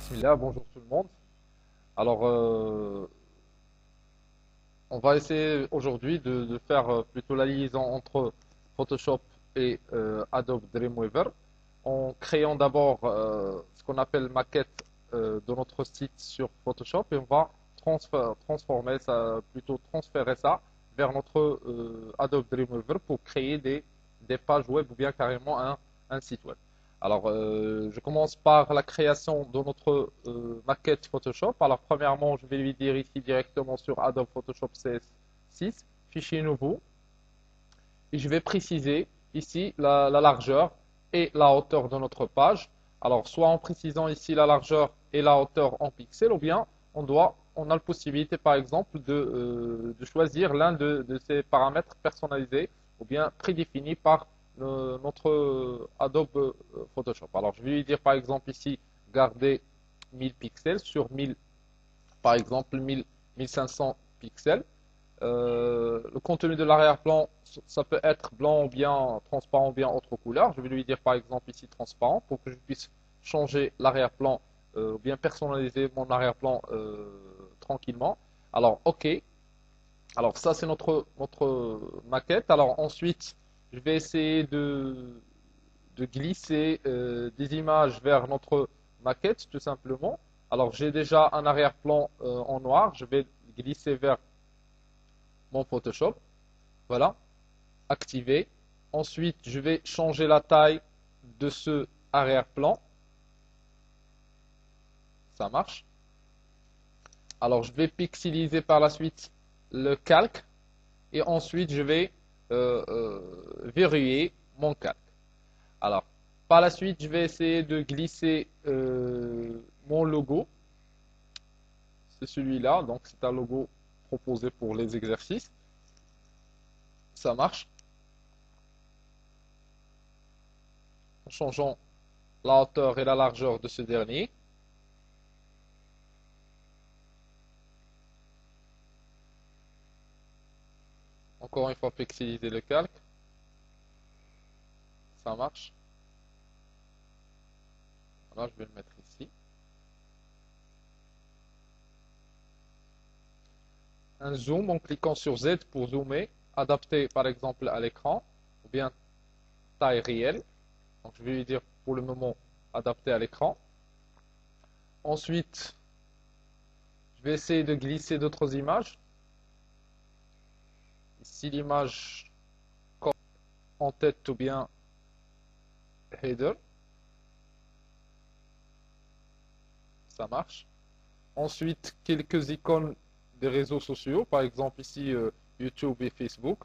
Bismillah, bonjour tout le monde. Alors, on va essayer aujourd'hui de faire plutôt la liaison entre Photoshop et Adobe Dreamweaver en créant d'abord ce qu'on appelle maquette de notre site sur Photoshop et on va transformer ça, plutôt transférer ça vers notre Adobe Dreamweaver pour créer des pages web ou bien carrément un site web. Alors, je commence par la création de notre maquette Photoshop. Alors, premièrement, je vais lui dire ici directement sur Adobe Photoshop CS6, fichier nouveau, et je vais préciser ici la largeur et la hauteur de notre page. Alors, soit en précisant ici la largeur et la hauteur en pixels, ou bien on a la possibilité, par exemple, de choisir l'un de ces paramètres personnalisés ou bien prédéfinis par notre Adobe Photoshop. Alors, je vais lui dire, par exemple, ici, garder 1000 pixels sur 1000, par exemple, 1500 pixels. Le contenu de l'arrière-plan, ça peut être blanc ou bien transparent ou bien autre couleur. Je vais lui dire par exemple ici transparent pour que je puisse changer l'arrière-plan ou bien personnaliser mon arrière-plan tranquillement. Alors OK. Alors ça c'est notre maquette. Alors ensuite, je vais essayer de glisser des images vers notre maquette tout simplement. Alors j'ai déjà un arrière-plan en noir. Je vais glisser vers mon Photoshop. Voilà, activé. Ensuite, je vais changer la taille de ce arrière-plan. Ça marche. Alors, je vais pixeliser par la suite le calque. Et ensuite, je vais verrouiller mon calque. Alors, par la suite, je vais essayer de glisser mon logo. C'est celui-là. Donc, c'est un logo proposé pour les exercices. Ça marche. En changeant la hauteur et la largeur de ce dernier. Encore une fois, pixeliser le calque. Ça marche. Voilà, je vais le mettre ici. Un zoom en cliquant sur Z pour zoomer, adapté par exemple à l'écran, ou bien taille réelle. Donc je vais lui dire pour le moment adapté à l'écran. Ensuite, je vais essayer de glisser d'autres images. Ici l'image en tête ou bien header. Ça marche. Ensuite, quelques icônes des réseaux sociaux, par exemple ici YouTube et Facebook.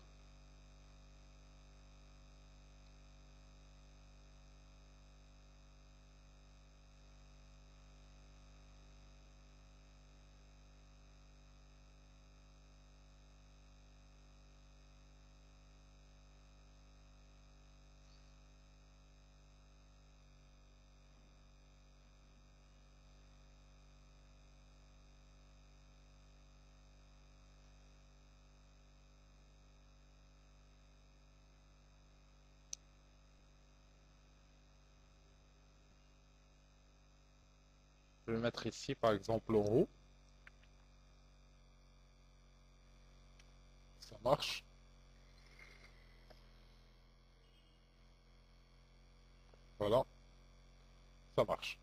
Je vais mettre ici par exemple en haut. Ça marche. Voilà, ça marche.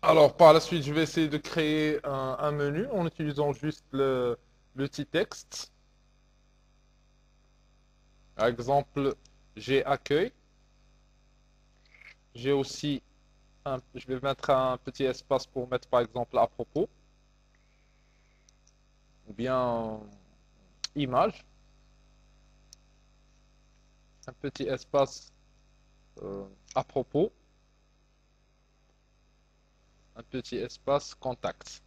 Alors, par la suite, je vais essayer de créer un menu en utilisant juste l'outil texte. Par exemple, j'ai accueil. J'ai aussi, je vais mettre un petit espace pour mettre par exemple à propos. Ou bien image. Un petit espace à propos. Un petit espace contact.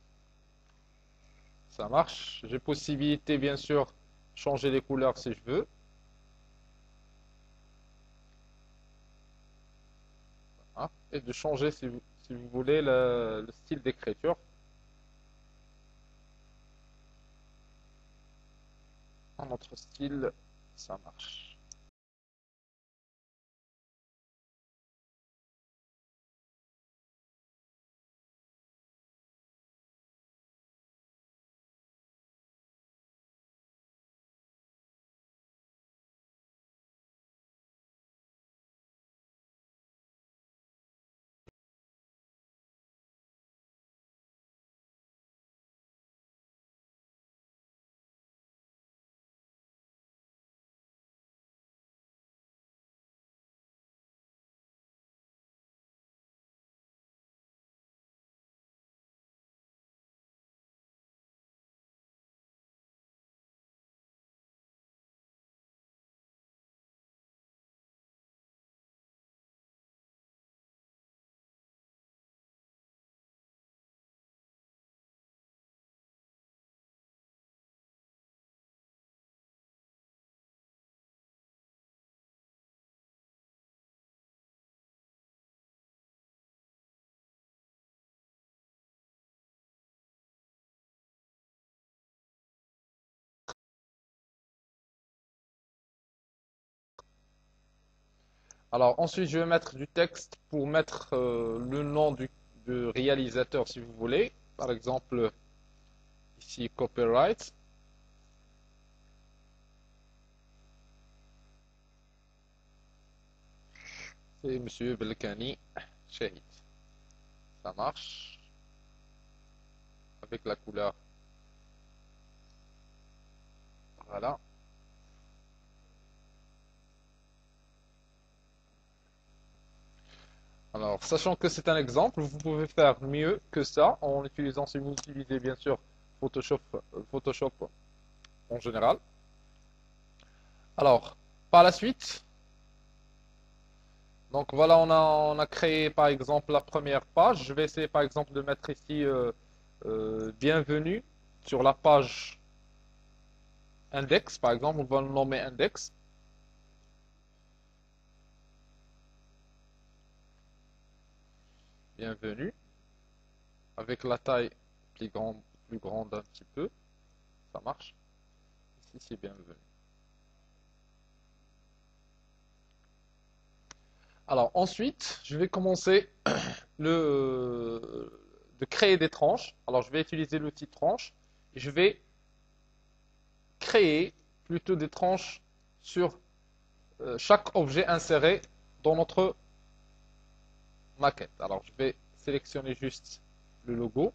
Ça marche. J'ai possibilité, bien sûr, changer les couleurs si je veux. Hein, et de changer, si vous voulez, le style d'écriture. En notre style, ça marche. Alors ensuite, je vais mettre du texte pour mettre le nom du réalisateur si vous voulez. Par exemple, ici, copyright. C'est Monsieur Belkani Shahid. Ça marche avec la couleur. Voilà. Alors, sachant que c'est un exemple, vous pouvez faire mieux que ça en utilisant, si vous utilisez bien sûr Photoshop, Photoshop en général. Alors, par la suite, donc voilà, on a créé par exemple la première page. Je vais essayer par exemple de mettre ici bienvenue sur la page index, par exemple, on va le nommer index. Bienvenue, avec la taille plus grande un petit peu, ça marche. Ici c'est bienvenue. Alors ensuite, je vais commencer de créer des tranches. Alors je vais utiliser l'outil tranche et je vais créer plutôt des tranches sur chaque objet inséré dans notre maquette. Alors je vais sélectionner juste le logo.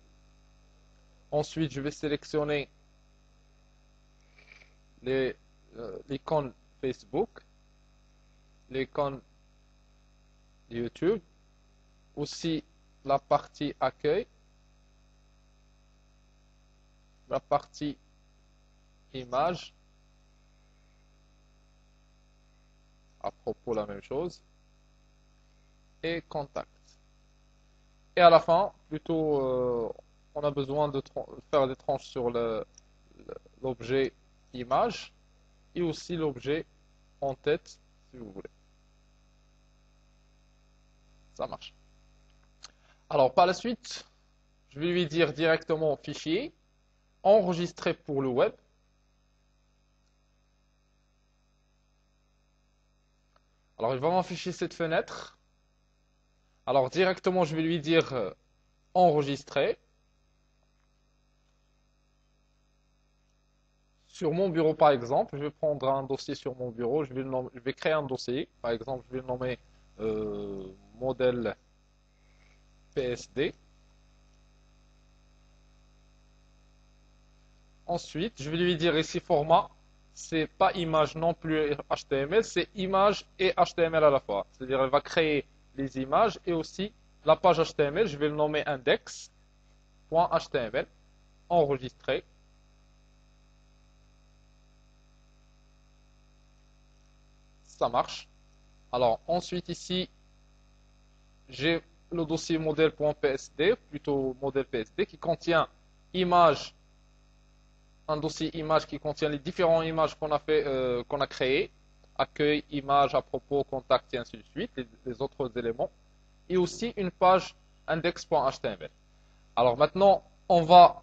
Ensuite, je vais sélectionner l'icône Facebook, l'icône YouTube, aussi la partie accueil, la partie image, à propos la même chose, et contact. Et à la fin, plutôt, on a besoin de faire des tranches sur l'objet image et aussi l'objet en tête, si vous voulez. Ça marche. Alors, par la suite, je vais lui dire directement fichier, enregistrer pour le web. Alors, il va m'afficher cette fenêtre. Alors, directement, je vais lui dire enregistrer. Sur mon bureau, par exemple, je vais prendre un dossier sur mon bureau. Je vais créer un dossier. Par exemple, je vais le nommer modèle PSD. Ensuite, je vais lui dire ici format. C'est pas image non plus HTML, c'est image et HTML à la fois. C'est-à-dire, elle va créer les images et aussi la page HTML. Je vais le nommer index.html. Enregistrer. Ça marche. Alors, ensuite, ici, j'ai le dossier modèle.psd, plutôt modèle PSD, qui contient image, un dossier image qui contient les différentes images qu'on a créées, accueil, image, à propos, contact et ainsi de suite, les autres éléments, et aussi une page index.html. Alors maintenant, on va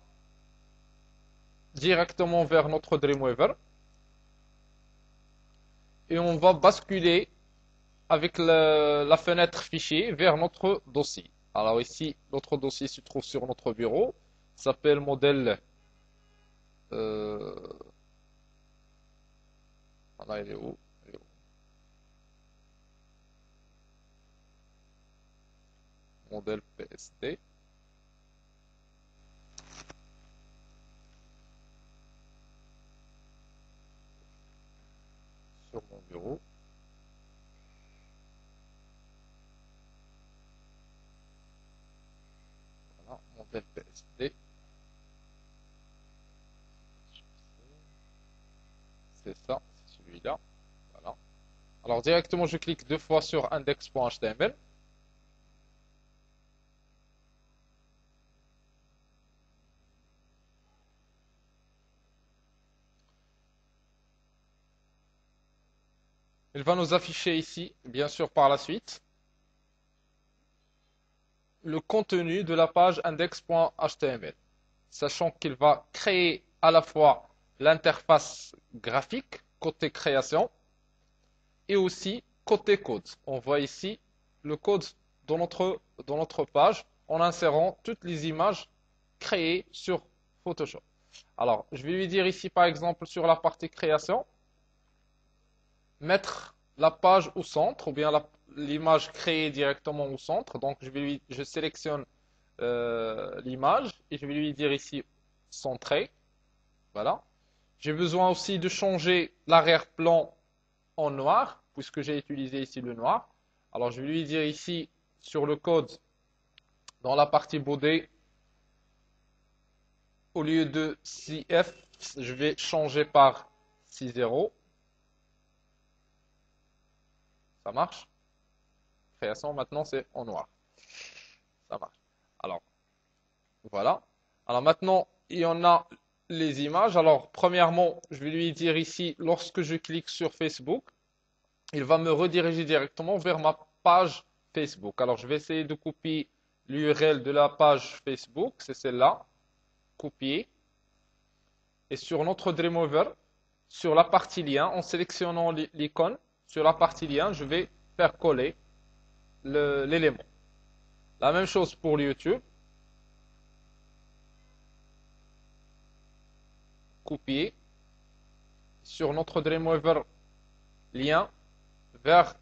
directement vers notre Dreamweaver et on va basculer avec la fenêtre fichier vers notre dossier. Alors ici, notre dossier se trouve sur notre bureau, s'appelle modèle. Euh, voilà, il est où? Modèle PSD. Sur mon bureau. Voilà, modèle PSD. C'est ça, c'est celui-là. Voilà. Alors directement, je clique deux fois sur index.html. Il va nous afficher ici, bien sûr par la suite, le contenu de la page index.html, sachant qu'il va créer à la fois l'interface graphique côté création et aussi côté code. On voit ici le code dans notre page en insérant toutes les images créées sur Photoshop. Alors, je vais lui dire ici, par exemple, sur la partie création, mettre la page au centre, ou bien l'image créée directement au centre. Donc, je sélectionne l'image et je vais lui dire ici centrer. Voilà. J'ai besoin aussi de changer l'arrière-plan en noir, puisque j'ai utilisé ici le noir. Alors, je vais lui dire ici sur le code, dans la partie body, au lieu de CF, je vais changer par 6.0. Ça marche. Création, maintenant, c'est en noir. Ça marche. Alors, voilà. Alors maintenant, il y en a les images. Alors, premièrement, je vais lui dire ici, lorsque je clique sur Facebook, il va me rediriger directement vers ma page Facebook. Alors, je vais essayer de copier l'URL de la page Facebook. C'est celle-là. Copier. Et sur notre Dreamweaver, sur la partie lien, en sélectionnant l'icône, sur la partie lien, je vais faire coller l'élément. La même chose pour YouTube. Copier. Sur notre Dreamweaver, lien, vers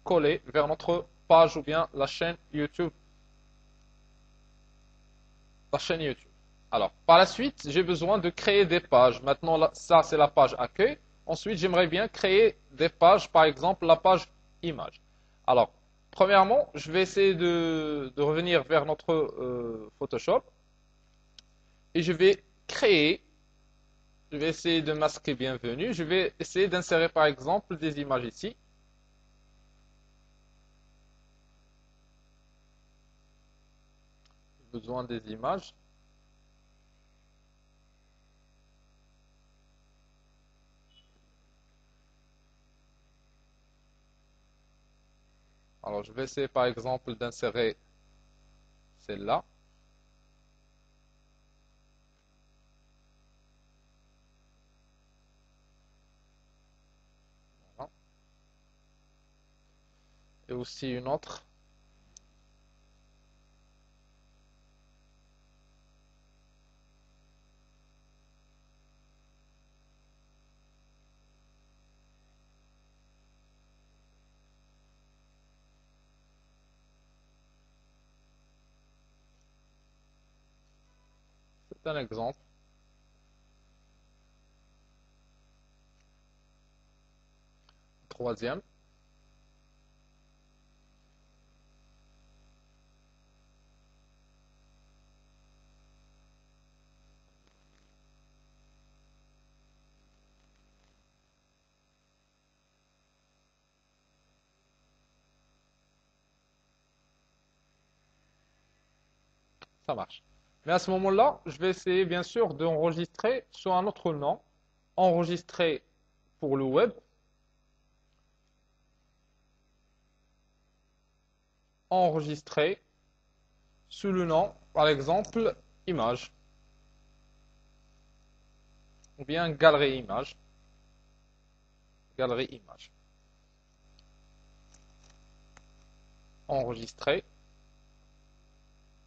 coller vers notre page ou bien la chaîne YouTube. La chaîne YouTube. Alors, par la suite, j'ai besoin de créer des pages. Maintenant, là, ça, c'est la page accueil. Ensuite, j'aimerais bien créer des pages, par exemple, la page image. Alors, premièrement, je vais essayer de revenir vers notre Photoshop. Et je vais créer, je vais essayer de masquer bienvenue. Je vais essayer d'insérer, par exemple, des images ici. J'ai besoin des images. Alors, je vais essayer par exemple d'insérer celle-là. Voilà. Et aussi une autre. C'est un exemple. Troisième. Ça marche. Mais à ce moment-là, je vais essayer bien sûr d'enregistrer sur un autre nom. Enregistrer pour le web. Enregistrer sous le nom, par exemple, image. Ou bien galerie image. Galerie image. Enregistrer.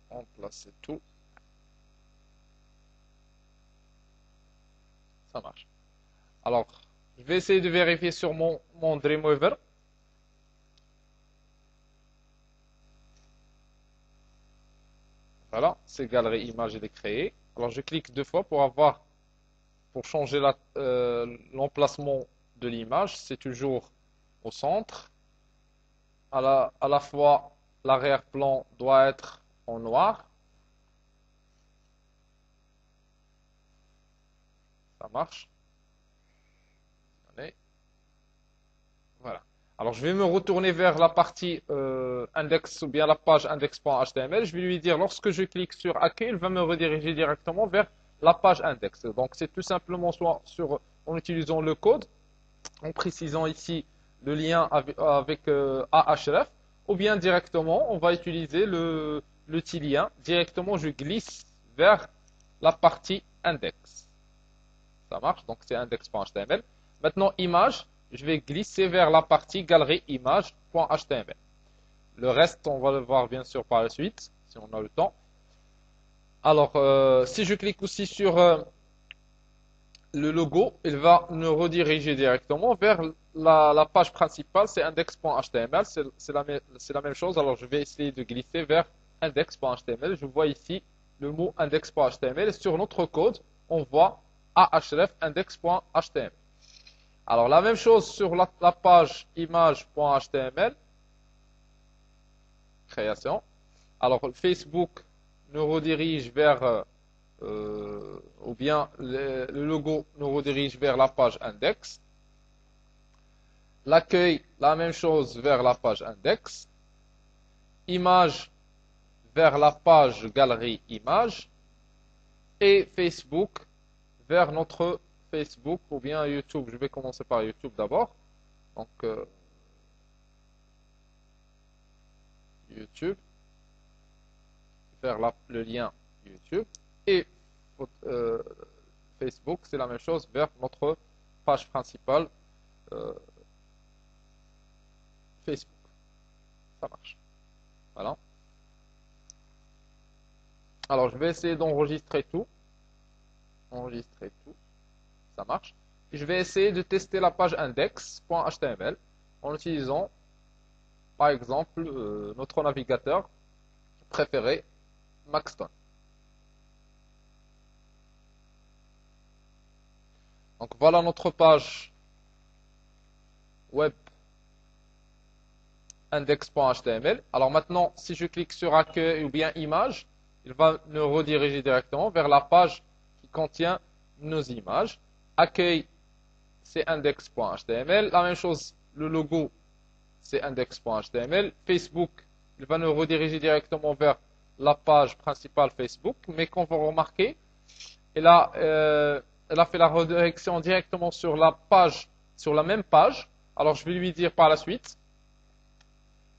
Remplacer tout. Ça marche. Alors, je vais essayer de vérifier sur mon Dreamweaver. Voilà, c'est galerie image, elle est créée. Alors, je clique deux fois pour changer l'emplacement de l'image. C'est toujours au centre. À la fois, l'arrière-plan doit être en noir. Ça marche. Allez. Voilà. Alors, je vais me retourner vers la partie index ou bien la page index.html. Je vais lui dire, lorsque je clique sur accueil, il va me rediriger directement vers la page index. Donc, c'est tout simplement soit en utilisant le code, en précisant ici le lien avec Ahref, ou bien directement, on va utiliser le petit lien. Directement, je glisse vers la partie index. Ça marche, donc c'est index.html. Maintenant, image. je vais glisser vers la partie galerie image.html. Le reste, on va le voir bien sûr par la suite, si on a le temps. Alors, si je clique aussi sur le logo, il va nous rediriger directement vers la page principale, c'est index.html, c'est la même chose. Alors, je vais essayer de glisser vers index.html. Je vois ici le mot index.html. Sur notre code, on voit ahref index.html. Alors, la même chose sur la page image.html, création. Alors, Facebook nous redirige vers, ou bien le logo nous redirige vers la page index. L'accueil, la même chose vers la page index. Image vers la page galerie image. Et Facebook vers notre Facebook ou bien YouTube. Je vais commencer par YouTube d'abord. Donc, YouTube vers le lien YouTube. Et Facebook, c'est la même chose vers notre page principale Facebook. Ça marche. Voilà. Alors, je vais essayer d'enregistrer tout. Enregistrer tout. Ça marche. Et je vais essayer de tester la page index.html en utilisant, par exemple, notre navigateur préféré, Maxton. Donc, voilà notre page web index.html. Alors maintenant, si je clique sur accueil ou bien image, il va nous rediriger directement vers la page qui contient nos images. Accueil, c'est index.html. La même chose, le logo, c'est index.html. Facebook, il va nous rediriger directement vers la page principale Facebook. Mais comme vous remarquez, elle a fait la redirection directement sur la page, sur la même page. Alors je vais lui dire par la suite,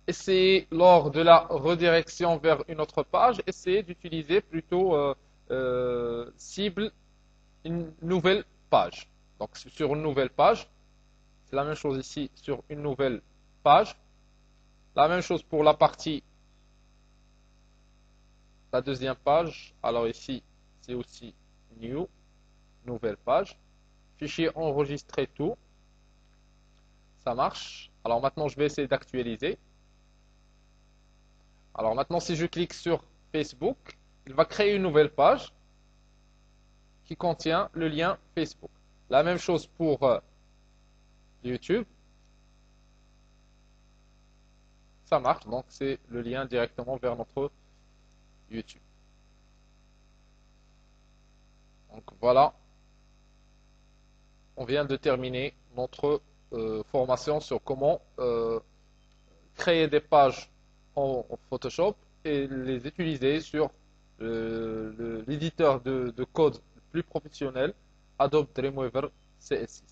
essayez lors de la redirection vers une autre page, essayez d'utiliser plutôt cible une nouvelle page. Donc sur une nouvelle page, c'est la même chose ici sur une nouvelle page. La même chose pour la partie, la deuxième page. Alors ici, c'est aussi new, nouvelle page. Fichier enregistrer tout. Ça marche. Alors maintenant, je vais essayer d'actualiser. Alors maintenant, si je clique sur Facebook, il va créer une nouvelle page qui contient le lien Facebook. La même chose pour YouTube. Ça marche, donc c'est le lien directement vers notre YouTube. Donc voilà, on vient de terminer notre formation sur comment créer des pages en Photoshop et les utiliser sur l'éditeur de code plus professionnel, Adobe Dreamweaver CS6.